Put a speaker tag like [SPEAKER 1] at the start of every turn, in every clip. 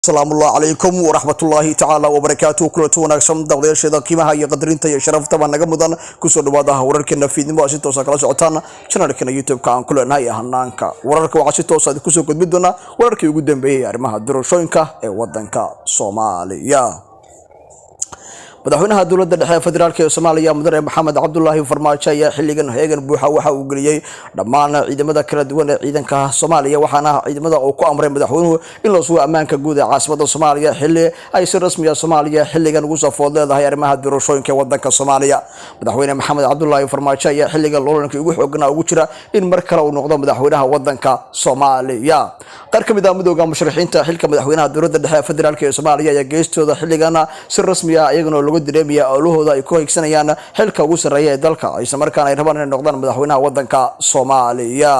[SPEAKER 1] السلام الله عليكم ورحمة الله تعالى وبركاته كل وناكسم دولة شيدا كيما هي قدرين تي شرف طبعا نجمدان كسر بعضها وركنا في دم واسيت وسكلا سعتان شنو كنا يوتيوب كان كل نهاية هنانكا ورك واسيت وساد كسر قد بدنا ورك يقدم به أرمها دروشونكا ودنكا صوماليا madaxweynaha dowladda dhexe federaalka ee Soomaaliya mudane Maxamed Cabdullaahi Farmaajo ayaa xilligan heegan buuxa waxa uu galiyay dhammaan ciidamada kala duwan ee ciidanka Soomaaliya waxaana ciidamada uu ku amray madaxweynuhu in la sugo ammaanka guud ee caasimadda Soomaaliya xilli ay si rasmi ah Soomaaliya xilligan ugu soo food leedahay arrimaha doorashooyinka waddanka Soomaaliya madaxweyne Maxamed Cabdullaahi Farmaajo ayaa xilligan loolanka ugu xoogana ugu jira in mar kale uu noqdo madaxweynaha waddanka Soomaaliya qaar ka mid ah midowga musharaxiinta xilka madaxweynaha dowladda dhexe federaalka ee Soomaaliya ayaa geestooda xilligan si rasmi ah iyaguna lagu direemiya olahooda ay ku higsanayaan xilka ugu sareeya ee dalka isla markaana ay rabaan inay noqdaan madaxweynaha waddanka Soomaaliya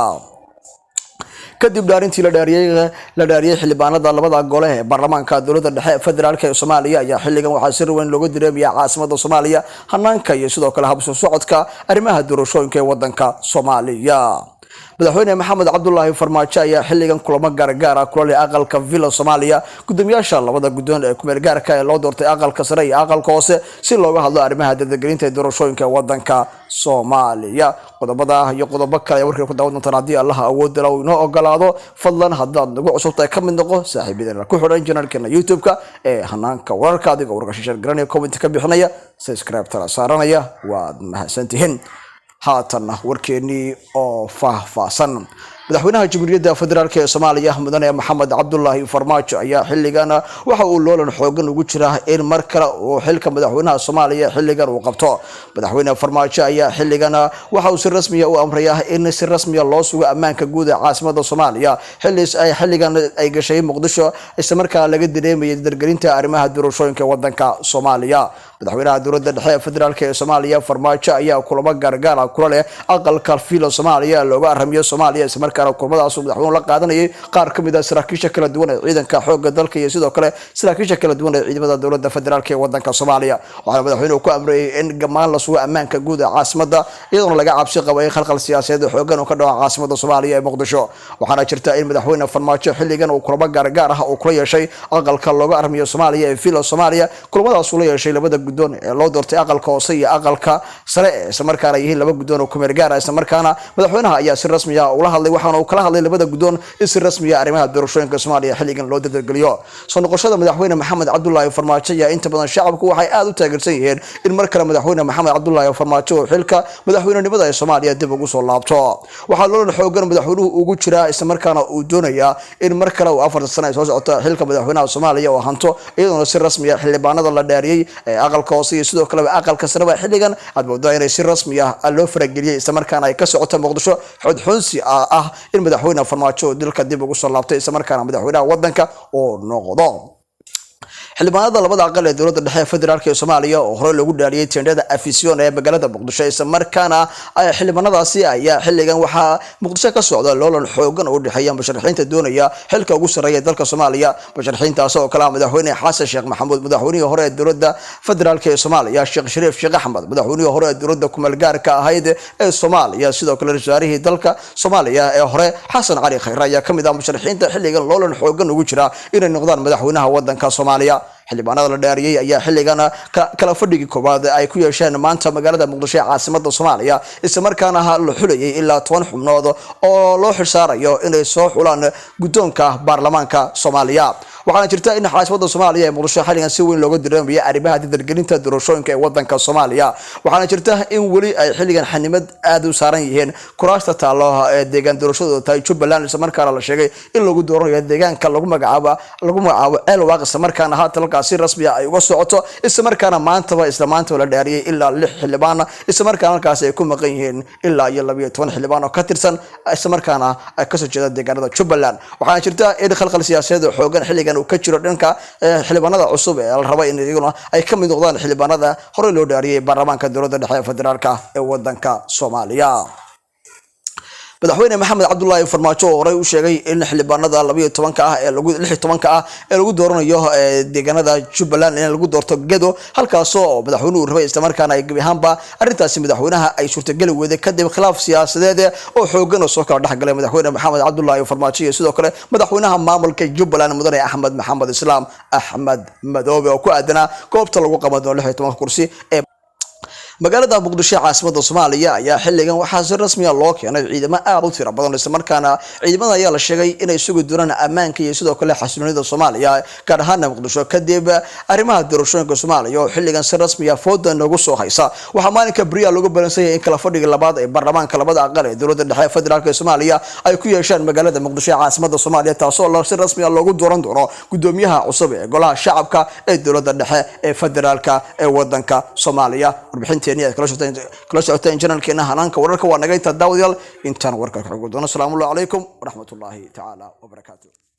[SPEAKER 1] kadib dhaarintii la dhaariyay xildhibaanada labada gole ee baarlamaanka dowladda dhexe federaalka ee Soomaaliya ayaa xilligan waxaa si weyn loogu direemiyaa caasimadda Soomaaliya hanaanka iyo sidoo kale habsoo socodka arrimaha doorashooyinka ee waddanka Soomaaliya madaxweyne Maxamed Cabdullaahi Farmaajo ayaa xilligan kulamo gaar ah kula leh aqalka Villa Soomaaliya gudoomiyaasha labada gudoon ee ku meel gaarka ee loo doortay aqalka sare iyo aqalka hoose si looga hadlo arrimaha dadgelinta ee doorashooyinka waddanka Soomaaliya qodobada iyo qodobo kale warkii ku daawan doontaan haddii Allah awood leh inoo ogolaado fadlan haddaad nagu cusubtahay ka mid noqo saaxiibadena ku xidhan channelkeena YouTube-ka ee hanaanka wararka adiga wargashashar garanaya comment ka bixinaya subscribe tala saaranaya waad mahadsantihiin haatan warkeeni oo faahfaahsan madaxweynaha jamhuuriyadda federaalka ee Soomaaliya mudane Maxamed Cabdullaahi Farmaajo ayaa xilligan waxa uu loolan xoogan ugu jira in mar kale uu xilka madaxweynaha Soomaaliya xilligan uu qabto madaxweyne Farmaajo ayaa xilligan waxa uu si rasmi ah u amrayaa in si rasmi ah loo sugo ammaanka guud ee caasimadda Soomaaliya xilligan ay gashay Muqdisho isla markaana laga direemay dargelinta arrimaha doorashooyinka waddanka Soomaaliya madaxweynaha dowladda dhexe federaalka ee Soomaaliya Farmaajo ayaa kulamo gaar ah kula leh aqalka Villa Soomaaliya looga aramiyo Soomaaliya isla markaana kulmadaas madaxweynuhu la qaadanayay qaar ka mid ah saraakiisha kala duwan ee ciidanka xoogga dalka iyo sidoo kale saraakiisha kala duwan ee ciidamada dowladda federaalka ee waddanka Soomaaliya waxaana madaxweynuhu ku amray in gamaan la sugo ammaanka guud ee caasimadda iyadoo laga cabsi qabo in khalkhal siyaasadeed xooggan uu ka dhaco caasimadda Soomaaliya ee Muqdisho waxaana jirta in madaxweyne Farmaajo xilligan uu kulamo gaar ah uu kula yeeshay aqalka looga aramiyo Soomaaliya ee Villa Soomaaliya kulamadaas uu la yeeshay labada gudoon ee loo doortay aqalka hoose iyo aqalka sare isla markaana yihiin laba gudoon oo ku meel gaar ah isla markaana madaxweynaha ayaa si rasmi ah ula hadlay waxaana uu kala hadlay labada gudoon si rasmi ah arrimaha doorashooyinka Soomaaliya xilligan loo dadgeliyo soo noqoshada madaxweyne Maxamed Cabdullaahi Farmaajo ayaa inta badan shacabku waxay aad u taageersan yihiin in mar kale madaxweyne Maxamed Cabdullaahi Farmaajo xilka madaxweynenimada ee Soomaaliya dib ugu soo laabto waxa loo xoogan madaxweynuhu ugu jira isla markaana uu doonayaa in mar kale uu 4 sano soo socoto xilka madaxweynaha Soomaaliya oo hanto iyadoo si rasmi ah xildhibaanada la dhaariyay ee aqalka hoose iyo sidoo kale aqalka sare xilligan aad moodaa inay si rasmi ah loo farageliyay isla markaana ay ka socoto Muqdisho xudxunsi ah in madaxweyne Farmaajo dilka dib ugu soo laabtay isla markaana madaxweynaha waddanka oo noqdo xildhibaanada labada aqal ee dowladda dhexe federaalka ee Soomaaliya oo hore lagu dhaariyay teendhada Afisyon ee magaalada Muqdisho isla markaana xildhibaanadaasi ayaa xilligan waxa Muqdisho ka socda loolan xoogan oo u dhaxeeya musharaxiinta doonaya xilka ugu sareeya dalka Soomaaliya musharaxiintaas oo kala madaxweyne Xasan Sheekh Maxamuud madaxweynihii hore ee dowladda federaalka ee Soomaaliya Sheekh Shariif Sheekh Axmed madaxweynihii hore ee dowladda ku meel gaarka ahayd ee Soomaaliya sidoo kale rasaarihii dalka Soomaaliya ee hore Xasan Cali Khayre ayaa kamid ah musharaxiinta xilligan loolan xoogan ugu jira inay noqdaan madaxweynaha waddanka Soomaaliya xildhibaanada la dhaariyay ayaa xilligan kala fadhigi koobaad ay ku yeesheen maanta magaalada Muqdisho ee caasimadda Soomaaliya isla markaana la xulayay ilaa 10 xubnood oo loo xilsaarayo inay soo xulaan gudoonka baarlamaanka Soomaaliya waxaana jirta in caasimadda Soomaaliya ee Muqdisho xilligan si weyn looga direemayo arrimaha dadgelinta doorashooyinka ee waddanka Soomaaliya waxaana jirta in wali ay xilligan xanimad aad u saaran yihiin kuraasta taalo ee deegaan doorashadooda tahay Jubbaland isla markaana la sheegay in lagu dooranayo deegaanka lagu magacaabo Elwaq isla markaana haatalka si rasmi ah ay uga socoto isla markaana maanta la dhaariyay ilaa 6 xildhibaan isla markaana halkaas ay ku maqan yihiin ilaa 12 xildhibaan oo ka tirsan isla markaana ay ka soo jeeda deegaanada Jubbaland waxaana jirta in khalkhal siyaasadeed xoogan xilligan uu ka jiro dhanka xildhibaanada cusub ee la rabo in iyaguna ay ka mid noqdaan xildhibaanada hore loo dhaariyay baarlamaanka dowladda dhexe federaalka ee waddanka Soomaaliya madaxweyne maxamed cabdullaahi farmaajo oo horay u sheegay in xildhibaanada 12 ah ee lagu dooranayo deegaanada Jubbaland in lagu doorto Gedo halkaas oo madaxweynuhu rabay isla markaana ay gabi ahaanba arrintaasi madaxweynaha ay suurtagal weeday kadib khilaaf siyaasadeed oo xooggan oo soo kala dhaxgalay madaxweyne maxamed cabdullaahi farmaajo iyo sidoo kale madaxweynaha maamulka Jubbaland mudane Axmed Maxamed Islaam Axmed Madoobe oo ku aadana goobta lagu qaban doono 16 kursi ee magaalada Muqdisho caasimada Soomaaliya ayaa xilligan waxaa si rasmi ah loo keenay ciidamo aad u tiro badan isla markaana ciidamada ayaa la sheegay inay sugi doonaan ammaanka iyo sidoo kale xasiloonida Soomaaliya gaar ahaan Muqdisho kadib arrimaha doorashooyinka Soomaaliya oo xilligan si rasmi ah fooda nagu soo haysa waxa maalinka bariya lagu balansan yahay in kala fadhiga labaad ee baarlamaanka labada aqal ee dowladda dhexe federaalka Soomaaliya ay ku yeeshaan magaalada Muqdisho caasimada Soomaaliya taasoo si rasmi ah loogu dooran doono gudoomiyaha cusub ee golaha shacabka ee dowladda dhexe ee federaalka ee wadanka Soomaaliya warbixinta kala socoteen channelkeena hanaanka wararka waa naga inta daawadayaal intaan warka ka xogoodoona. Assalaamu calaykum waraxmatullaahi tacaala wabarakaatuh.